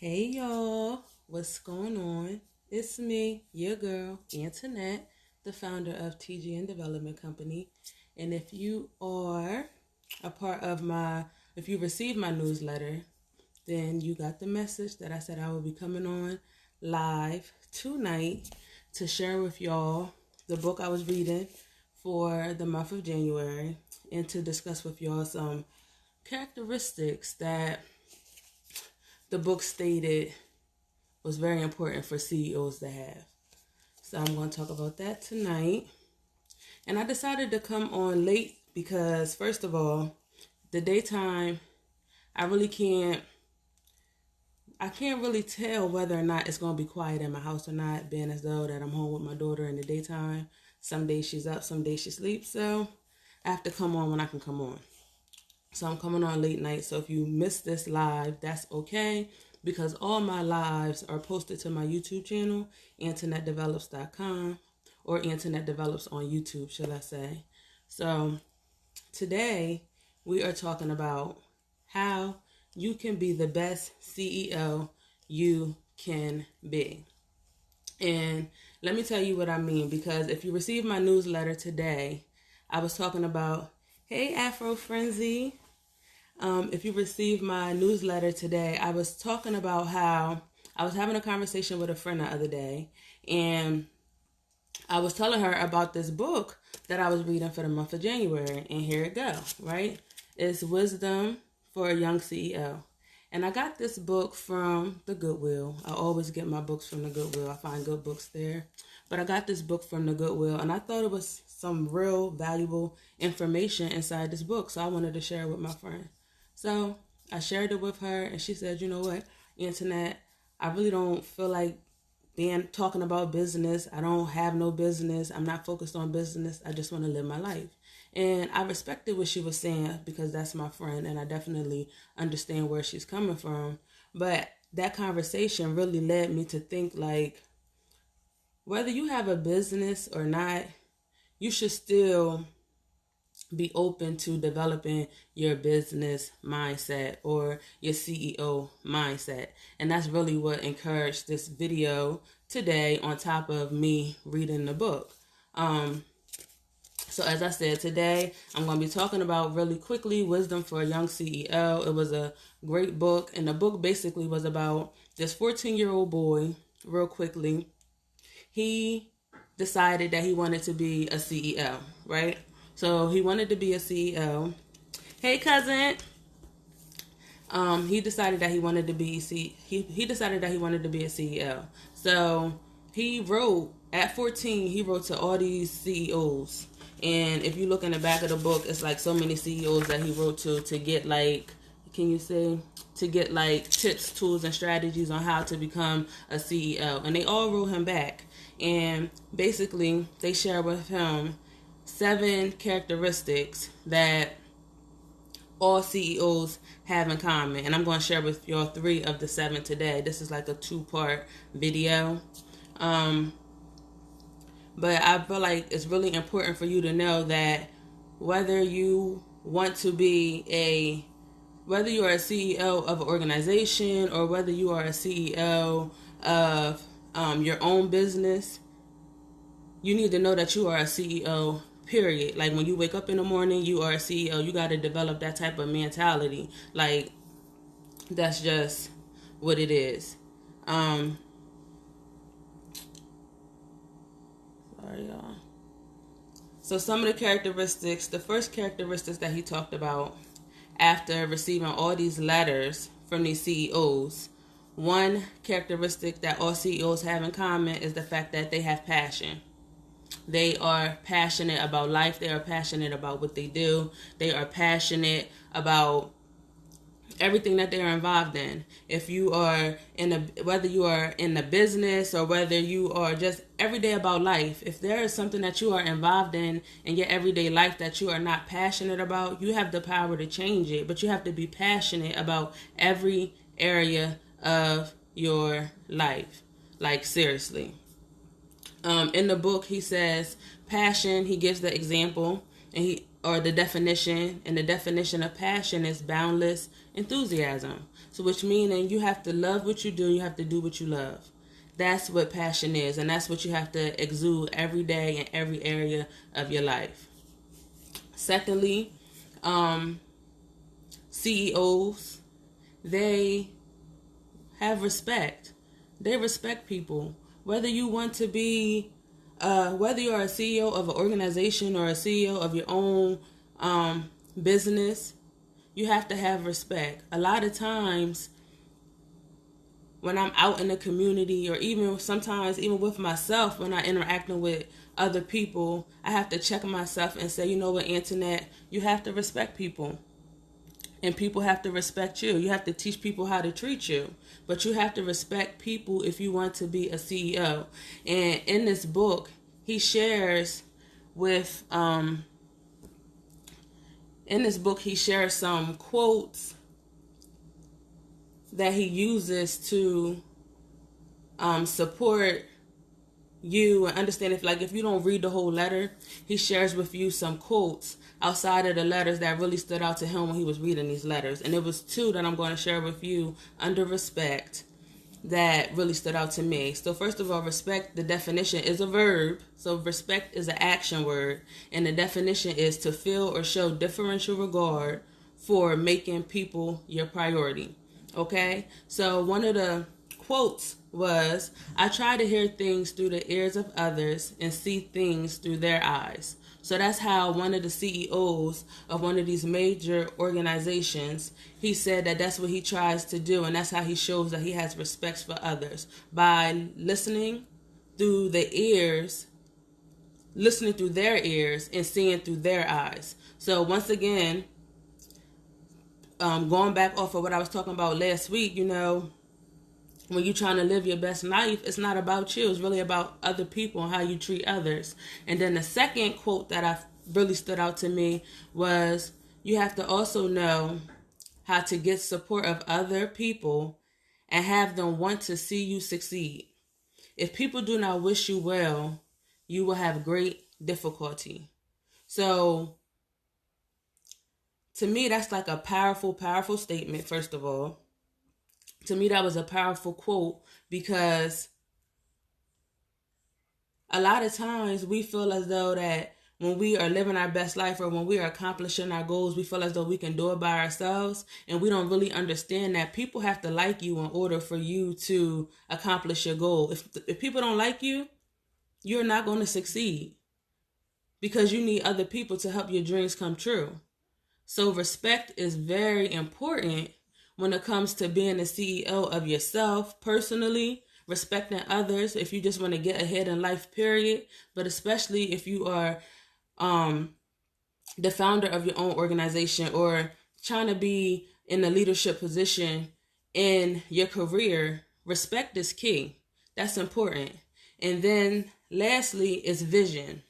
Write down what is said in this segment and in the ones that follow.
Hey y'all, what's going on? It's me, your girl, Antoinette, the founder of thhe Development Company. And if you are a part of if you received my newsletter, then you got the message that I said I will be coming on live tonight to share with y'all the book I was reading for the month of January and to discuss with y'all some characteristics that the book stated was very important for CEOs to have. So I'm going to talk about that tonight. And I decided to come on late because, first of all, the daytime, I can't really tell whether or not it's going to be quiet in my house or not, being as though that I'm home with my daughter in the daytime. Some days she's up, some days she sleeps. So I have to come on when I can come on. So I'm coming on late night. So if you missed this live, that's okay, because all my lives are posted to my YouTube channel, AntoinetteDevelops.com, or Antoinette Develops on YouTube, should I say. So today we are talking about how you can be the best CEO you can be. And let me tell you what I mean, because if you received my newsletter today, I was talking about, hey, Afro Frenzy. If you received my newsletter today, I was talking about how I was having a conversation with a friend the other day, and I was telling her about this book that I was reading for the month of January, and here it goes, right? It's Wisdom for a Young CEO. And I got this book from the Goodwill. I always get my books from the Goodwill. I find good books there. But I got this book from the Goodwill, and I thought it was some real valuable information inside this book, so I wanted to share it with my friend. So I shared it with her, and she said, you know what, Antoinette, I really don't feel like talking about business. I don't have no business. I'm not focused on business. I just want to live my life. And I respected what she was saying because that's my friend, and I definitely understand where she's coming from. But that conversation really led me to think, like, whether you have a business or not, you should still be open to developing your business mindset or your CEO mindset. And that's really what encouraged this video today, on top of me reading the book. So as I said, today I'm going to be talking about, really quickly, Wisdom for a Young CEO. It was a great book, and the book basically was about this 14-year-old boy. Real quickly, he decided that he wanted to be a CEO, right? So he wanted to be a CEO. Hey, cousin. He decided that he wanted to be he decided that he wanted to be a CEO. So he wrote at 14. He wrote to all these CEOs, and if you look in the back of the book, it's like so many CEOs that he wrote to get, like, can you say, to get like tips, tools, and strategies on how to become a CEO. And they all wrote him back, and basically they share with him 7 characteristics that all CEOs have in common. And I'm going to share with y'all 3 of the 7 today. This is like a 2-part video. But I feel like it's really important for you to know that whether you want to be whether you are a CEO of an organization or whether you are a CEO of your own business, you need to know that you are a CEO, period. Like, when you wake up in the morning, you are a CEO. You got to develop that type of mentality. Like, that's just what it is. Sorry, y'all. So some of the characteristics, the first characteristics that he talked about after receiving all these letters from these CEOs, one characteristic that all CEOs have in common is the fact that they have passion. They are passionate about life. They are passionate about what they do. They are passionate about everything that they're involved in. If you are whether you are in the business or whether you are just everyday about life, if there is something that you are involved in your everyday life that you are not passionate about, you have the power to change it. But you have to be passionate about every area of your life. Like, seriously. In the book, he says passion. He gives the example, and or the definition, and the definition of passion is boundless enthusiasm. So which meaning you have to love what you do, you have to do what you love. That's what passion is, and that's what you have to exude every day in every area of your life. Secondly, CEOs, they have respect. They respect people. Whether you want to be, whether you are a CEO of an organization or a CEO of your own business, you have to have respect. A lot of times when I'm out in the community, or even sometimes even with myself, when I'm interacting with other people, I have to check myself and say, you know what, Antoinette, you have to respect people. And people have to respect you. You have to teach people how to treat you. But you have to respect people if you want to be a CEO. And in this book, he shares with, some quotes that he uses to support you and understand if you don't read the whole letter, he shares with you some quotes outside of the letters that really stood out to him when he was reading these letters. And it was two that I'm going to share with you under respect that really stood out to me. So first of all, respect, the definition is a verb. So respect is an action word. And the definition is to feel or show differential regard for making people your priority. Okay? So one of the quotes was, I try to hear things through the ears of others and see things through their eyes. So that's how one of the CEOs of one of these major organizations, he said that that's what he tries to do, and that's how he shows that he has respect for others, by listening through the ears, listening through their ears and seeing through their eyes. So once again, going back off of what I was talking about last week, when you're trying to live your best life, it's not about you. It's really about other people and how you treat others. And then the second quote that really stood out to me was, you have to also know how to get support of other people and have them want to see you succeed. If people do not wish you well, you will have great difficulty. So to me, that's like a powerful, powerful statement, first of all. To me, that was a powerful quote, because a lot of times we feel as though that when we are living our best life, or when we are accomplishing our goals, we feel as though we can do it by ourselves, and we don't really understand that people have to like you in order for you to accomplish your goal. If people don't like you, you're not going to succeed, because you need other people to help your dreams come true. So respect is very important when it comes to being a CEO of yourself personally, respecting others if you just want to get ahead in life, period. But especially if you are the founder of your own organization, or trying to be in a leadership position in your career, respect is key. That's important. And then lastly is vision.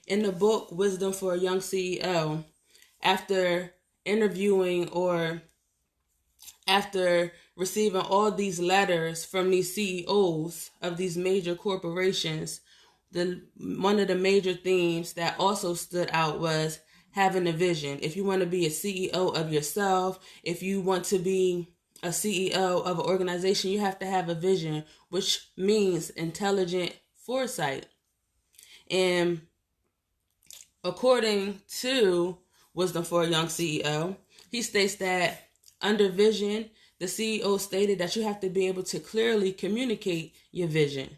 In the book, Wisdom for a Young CEO, after interviewing or after receiving all these letters from these CEOs of these major corporations, one of the major themes that also stood out was having a vision. If you want to be a CEO of yourself, if you want to be a CEO of an organization, you have to have a vision, which means intelligent foresight. And according to Wisdom for a Young CEO, he states that under vision, the CEO stated that you have to be able to clearly communicate your vision.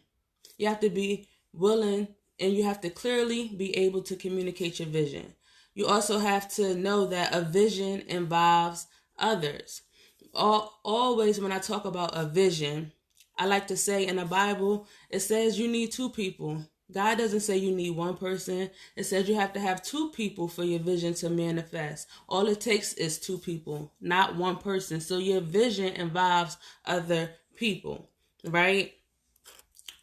You have to be willing, and you have to clearly be able to communicate your vision. You also have to know that a vision involves others. Always when I talk about a vision, I like to say in the Bible, it says you need two people. God doesn't say you need one person. It says you have to have two people for your vision to manifest. All it takes is two people, not one person. So your vision involves other people, right?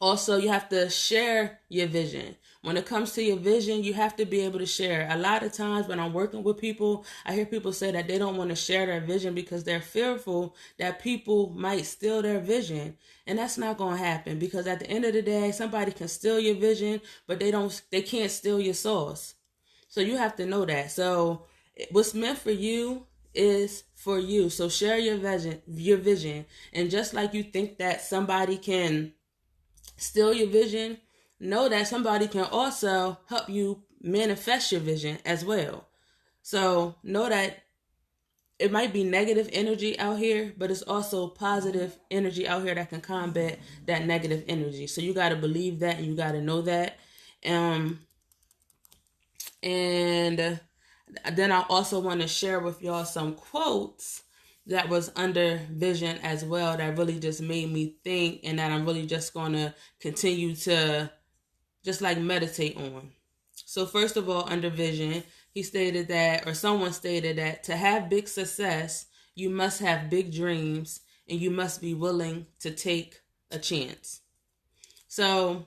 Also, you have to share your vision. When it comes to your vision, you have to be able to share. A lot of times when I'm working with people, I hear people say that they don't want to share their vision because they're fearful that people might steal their vision. And that's not going to happen, because at the end of the day, somebody can steal your vision, but they can't steal your sauce. So you have to know that. So what's meant for you is for you. So share your vision. And just like you think that somebody can steal your vision, know that somebody can also help you manifest your vision as well. So know that it might be negative energy out here, but it's also positive energy out here that can combat that negative energy. So you got to believe that, and you got to know that. And then I also want to share with y'all some quotes that was under vision as well that really just made me think, and that I'm really just going to continue to just like meditate on. So first of all, under vision, he stated that, or someone stated that, to have big success, you must have big dreams and you must be willing to take a chance. So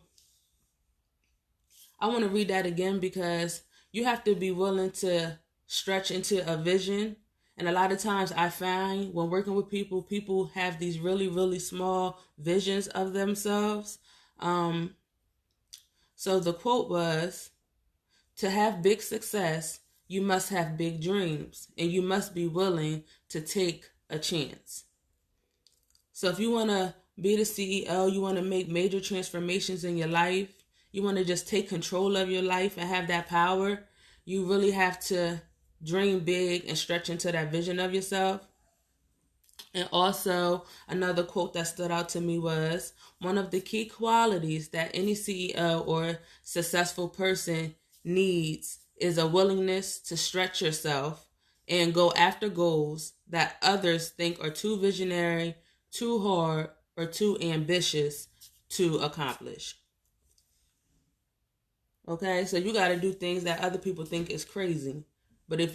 I want to read that again, because you have to be willing to stretch into a vision. And a lot of times I find when working with people, people have these really, really small visions of themselves. So the quote was, to have big success, you must have big dreams and you must be willing to take a chance. So if you want to be the CEO, you want to make major transformations in your life, you want to just take control of your life and have that power, you really have to dream big and stretch into that vision of yourself. And also, another quote that stood out to me was, one of the key qualities that any CEO or successful person needs is a willingness to stretch yourself and go after goals that others think are too visionary, too hard, or too ambitious to accomplish. Okay, so you got to do things that other people think is crazy. But if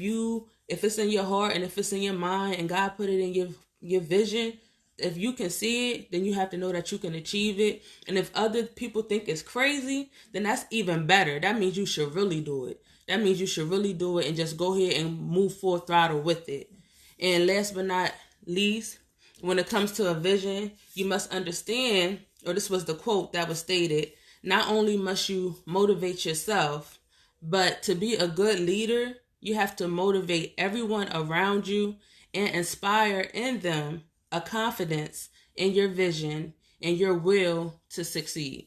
it's in your heart and if it's in your mind and God put it in your vision, if you can see it, then you have to know that you can achieve it. And if other people think it's crazy, then that's even better. That means you should really do it. That means you should really do it and just go ahead and move full throttle with it. And last but not least, when it comes to a vision, you must understand, or this was the quote that was stated, not only must you motivate yourself, but to be a good leader, you have to motivate everyone around you and inspire in them a confidence in your vision and your will to succeed.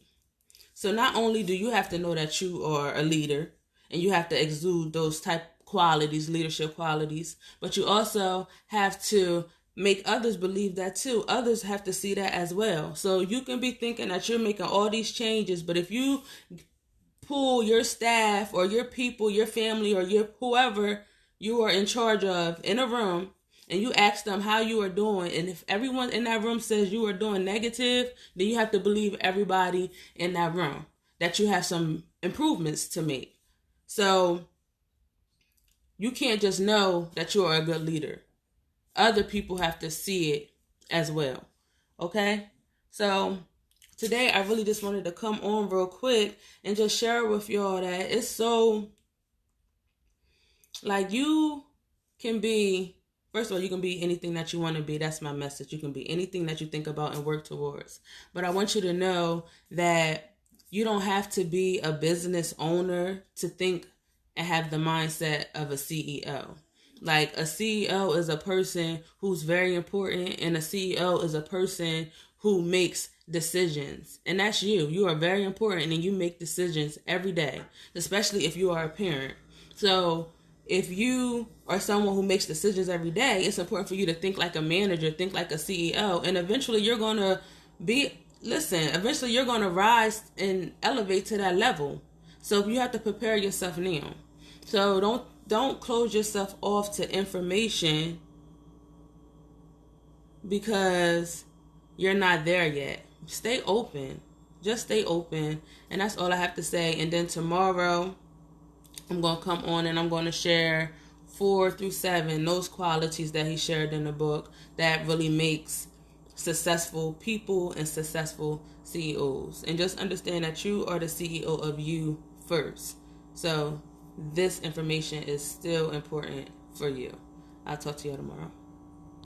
So not only do you have to know that you are a leader and you have to exude those type qualities, leadership qualities, but you also have to make others believe that too. Others have to see that as well. So you can be thinking that you're making all these changes, but if you pull your staff or your people, your family, or your whoever you are in charge of in a room, and you ask them how you are doing, and if everyone in that room says you are doing negative, then you have to believe everybody in that room that you have some improvements to make. So you can't just know that you are a good leader. Other people have to see it as well. Okay? So today I really just wanted to come on real quick and just share with y'all that it's so, like, you can be, first of all, you can be anything that you want to be. That's my message. You can be anything that you think about and work towards. But I want you to know that you don't have to be a business owner to think and have the mindset of a CEO. Like, a CEO is a person who's very important, and a CEO is a person who makes decisions. And that's you. You are very important, and you make decisions every day, especially if you are a parent. So if you are someone who makes decisions every day, it's important for you to think like a manager, think like a CEO, and eventually you're going to eventually you're going to rise and elevate to that level. So you have to prepare yourself now. So don't close yourself off to information because you're not there yet. Stay open. Just stay open. And that's all I have to say. And then tomorrow, I'm going to come on and I'm going to share 4 through 7, those qualities that he shared in the book that really makes successful people and successful CEOs. And just understand that you are the CEO of you first. So this information is still important for you. I'll talk to you tomorrow.